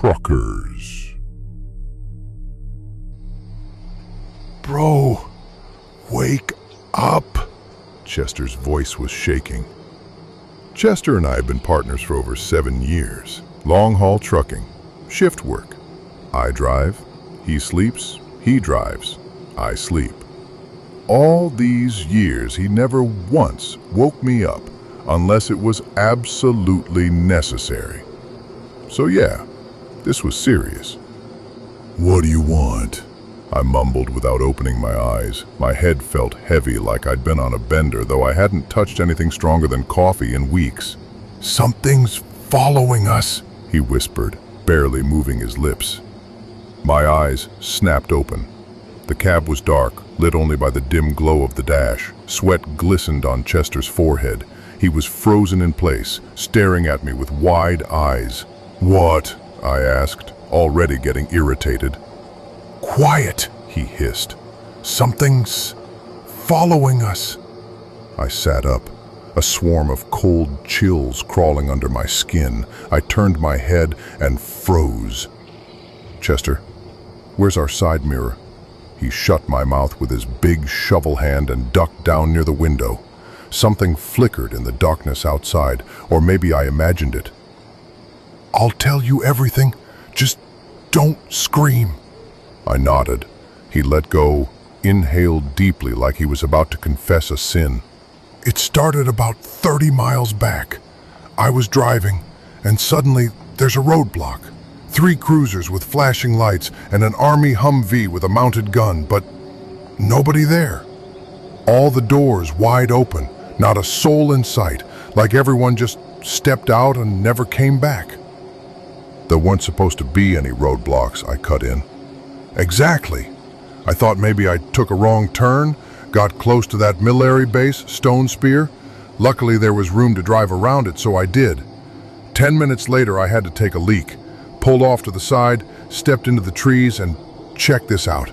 truckers. Bro, wake up. Chester's voice was shaking. Chester and I have been partners for over 7 years. Long-haul trucking, shift work. I drive, he sleeps, he drives, I sleep. All these years, he never once woke me up unless it was absolutely necessary. So yeah, this was serious. What do you want? I mumbled without opening my eyes. My head felt heavy like I'd been on a bender, though I hadn't touched anything stronger than coffee in weeks. Something's following us, he whispered, barely moving his lips. My eyes snapped open. The cab was dark, lit only by the dim glow of the dash. Sweat glistened on Chester's forehead. He was frozen in place, staring at me with wide eyes. What? I asked, already getting irritated. Quiet, he hissed. Something's following us. I sat up, a swarm of cold chills crawling under my skin. I turned my head and froze. Chester, where's our side mirror? He shut my mouth with his big shovel hand and ducked down near the window. Something flickered in the darkness outside, or maybe I imagined it. I'll tell you everything. Just don't scream. I nodded. He let go, inhaled deeply like he was about to confess a sin. It started about 30 miles back. I was driving, and suddenly there's a roadblock. 3 cruisers with flashing lights and an Army Humvee with a mounted gun, but nobody there. All the doors wide open, not a soul in sight, like everyone just stepped out and never came back. There weren't supposed to be any roadblocks, I cut in. Exactly. I thought maybe I took a wrong turn, got close to that military base, Stone Spear. Luckily there was room to drive around it, so I did. 10 minutes later I had to take a leak. Pulled off to the side, stepped into the trees, and check this out.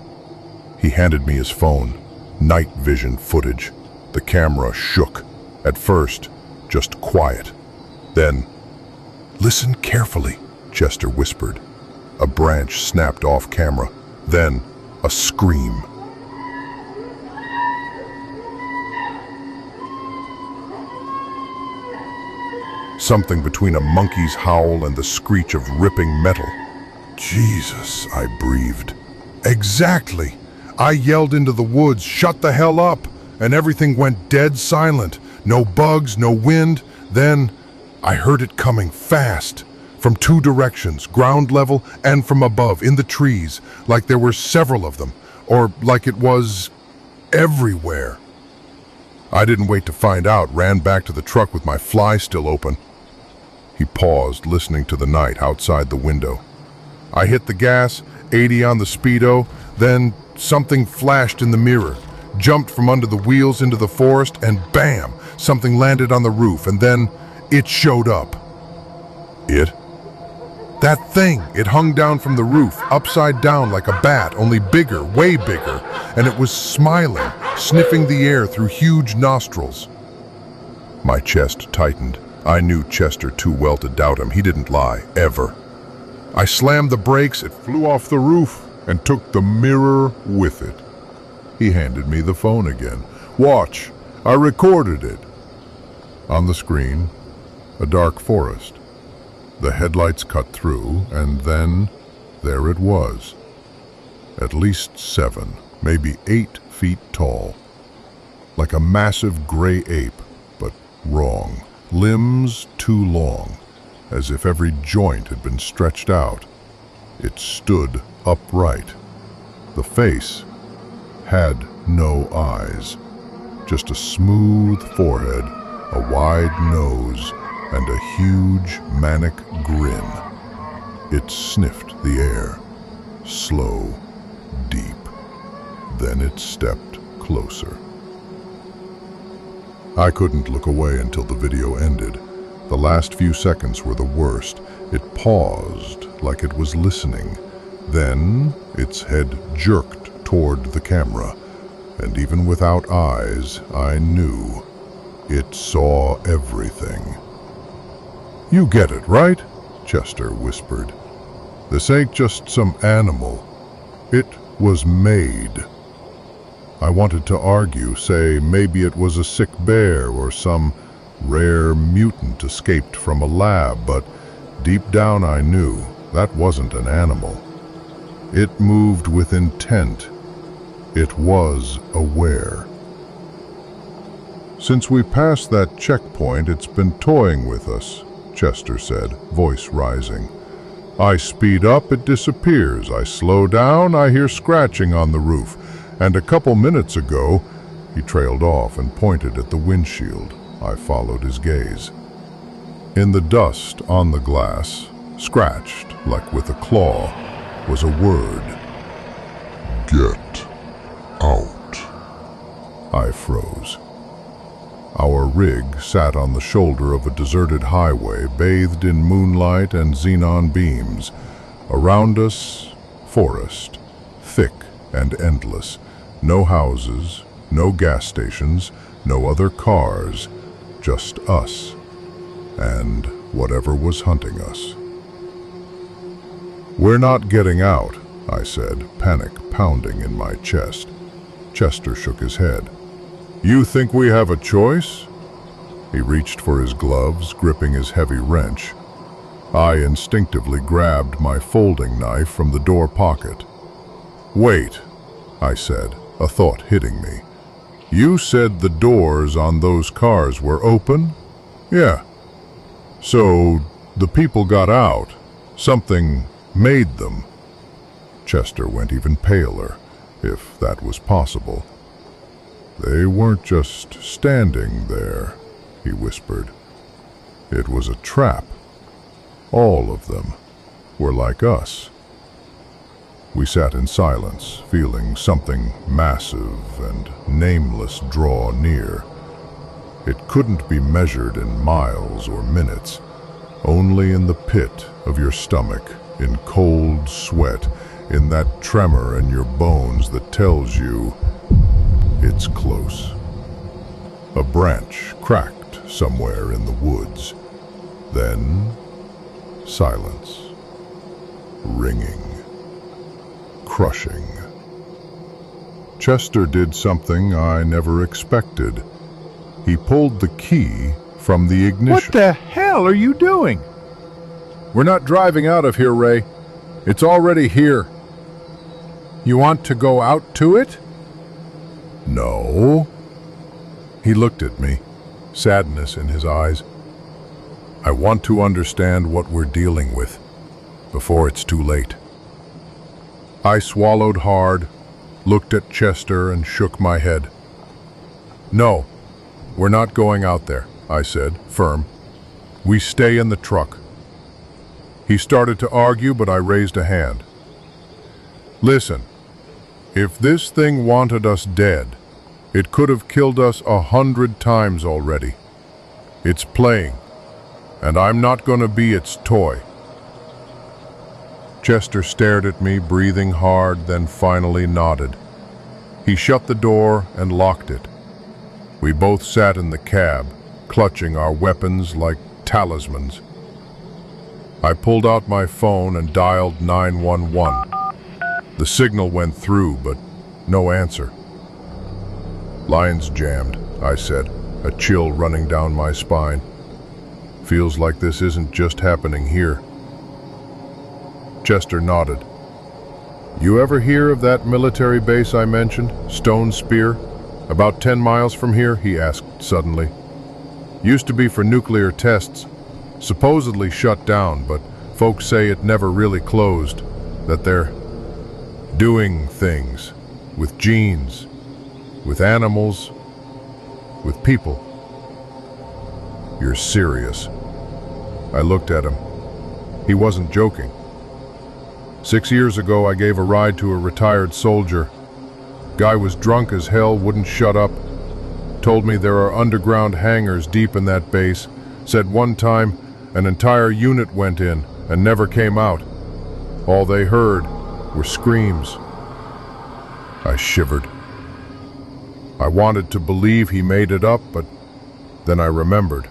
He handed me his phone. Night vision footage. The camera shook. At first, just quiet. Then, listen carefully, Chester whispered. A branch snapped off camera. Then, a scream. Something between a monkey's howl and the screech of ripping metal. Jesus, I breathed. Exactly. I yelled into the woods, shut the hell up, and everything went dead silent. No bugs, no wind. Then I heard it coming fast. From 2 directions, ground level and from above, in the trees, like there were several of them, or like it was everywhere. I didn't wait to find out, ran back to the truck with my fly still open. He paused, listening to the night outside the window. I hit the gas, 80 on the speedo, then something flashed in the mirror, jumped from under the wheels into the forest, and bam, something landed on the roof, and then it showed up. It? That thing, it hung down from the roof, upside down like a bat, only bigger, way bigger, and it was smiling, sniffing the air through huge nostrils. My chest tightened. I knew Chester too well to doubt him. He didn't lie, ever. I slammed the brakes, it flew off the roof, and took the mirror with it. He handed me the phone again. Watch, I recorded it. On the screen, a dark forest. The headlights cut through, and then there it was. At least 7, maybe 8 feet tall. Like a massive gray ape, but wrong. Limbs too long, as if every joint had been stretched out. It stood upright. The face had no eyes, just a smooth forehead, a wide nose, and a huge, manic grin. It sniffed the air, slow, deep. Then it stepped closer. I couldn't look away until the video ended. The last few seconds were the worst. It paused, like it was listening. Then its head jerked toward the camera, and even without eyes, I knew it saw everything. "You get it, right?" Chester whispered. This ain't just some animal. It was made. I wanted to argue, say maybe it was a sick bear or some rare mutant escaped from a lab, but deep down I knew that wasn't an animal. It moved with intent. It was aware. Since we passed that checkpoint, it's been toying with us, Chester said, voice rising. I speed up, it disappears. I slow down, I hear scratching on the roof. And a couple minutes ago, he trailed off and pointed at the windshield. I followed his gaze. In the dust on the glass, scratched like with a claw, was a word. Get out. I froze. Our rig sat on the shoulder of a deserted highway, bathed in moonlight and xenon beams. Around us, forest, thick and endless. No houses, no gas stations, no other cars, just us and whatever was hunting us. We're not getting out, I said, panic pounding in my chest. Chester shook his head. You think we have a choice? He reached for his gloves, gripping his heavy wrench. I instinctively grabbed my folding knife from the door pocket. Wait, I said, a thought hitting me. You said the doors on those cars were open? Yeah. So the people got out. Something made them. Chester went even paler, if that was possible. They weren't just standing there, he whispered. It was a trap. All of them were like us. We sat in silence, feeling something massive and nameless draw near. It couldn't be measured in miles or minutes, only in the pit of your stomach, in cold sweat, in that tremor in your bones that tells you it's close. A branch cracked somewhere in the woods. Then silence, ringing, crushing. Chester did something I never expected. He pulled the key from the ignition. What the hell are you doing? We're not driving out of here, Ray. It's already here. You want to go out to it? No. He looked at me, sadness in his eyes. I want to understand what we're dealing with before it's too late. I swallowed hard, looked at Chester and shook my head. No, we're not going out there, I said, firm. We stay in the truck. He started to argue, but I raised a hand. Listen, if this thing wanted us dead, it could have killed us 100 times already. It's playing, and I'm not going to be its toy. Chester stared at me, breathing hard, then finally nodded. He shut the door and locked it. We both sat in the cab, clutching our weapons like talismans. I pulled out my phone and dialed 911. The signal went through, but no answer. Lines jammed, I said, a chill running down my spine. Feels like this isn't just happening here. Chester nodded. You ever hear of that military base I mentioned, Stone Spear? About 10 miles from here, he asked suddenly. Used to be for nuclear tests, supposedly shut down, but folks say it never really closed, that they're doing things with genes, with animals, with people. You're serious. I looked at him. He wasn't joking. 6 years ago, I gave a ride to a retired soldier. Guy was drunk as hell, wouldn't shut up. Told me there are underground hangars deep in that base. Said one time an entire unit went in and never came out. All they heard were screams. I shivered. I wanted to believe he made it up, but then I remembered.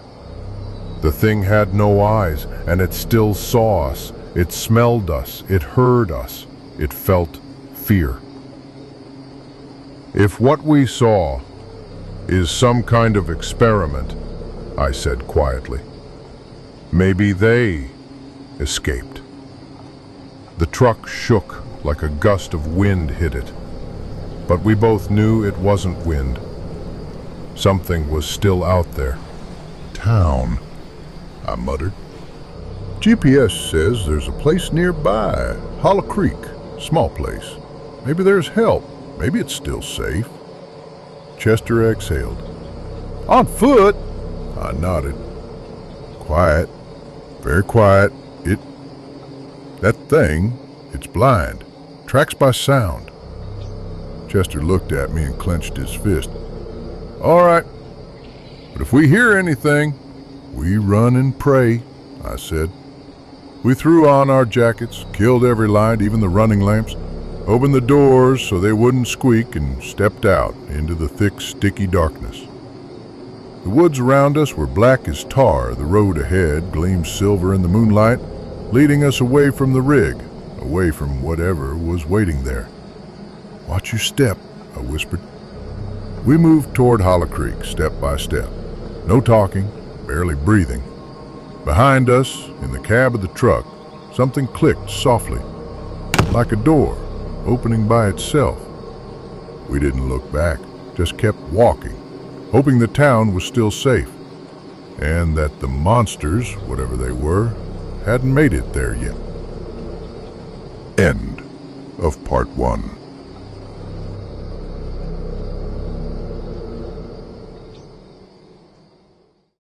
The thing had no eyes, and it still saw us. It smelled us, it heard us, it felt fear. If what we saw is some kind of experiment, I said quietly, maybe they escaped. The truck shook like a gust of wind hit it, but we both knew it wasn't wind. Something was still out there. Town, I muttered. GPS says there's a place nearby, Hollow Creek, small place. Maybe there's help. Maybe it's still safe. Chester exhaled. On foot? I nodded. Quiet, very quiet. That thing, it's blind. Tracks by sound. Chester looked at me and clenched his fist. All right, but if we hear anything, we run and pray, I said. We threw on our jackets, killed every light, even the running lamps, opened the doors so they wouldn't squeak, and stepped out into the thick, sticky darkness. The woods around us were black as tar. The road ahead gleamed silver in the moonlight, leading us away from the rig, away from whatever was waiting there. Watch your step, I whispered. We moved toward Hollow Creek, step by step. No talking, barely breathing. Behind us, in the cab of the truck, something clicked softly, like a door opening by itself. We didn't look back, just kept walking, hoping the town was still safe, and that the monsters, whatever they were, hadn't made it there yet. End of part 1.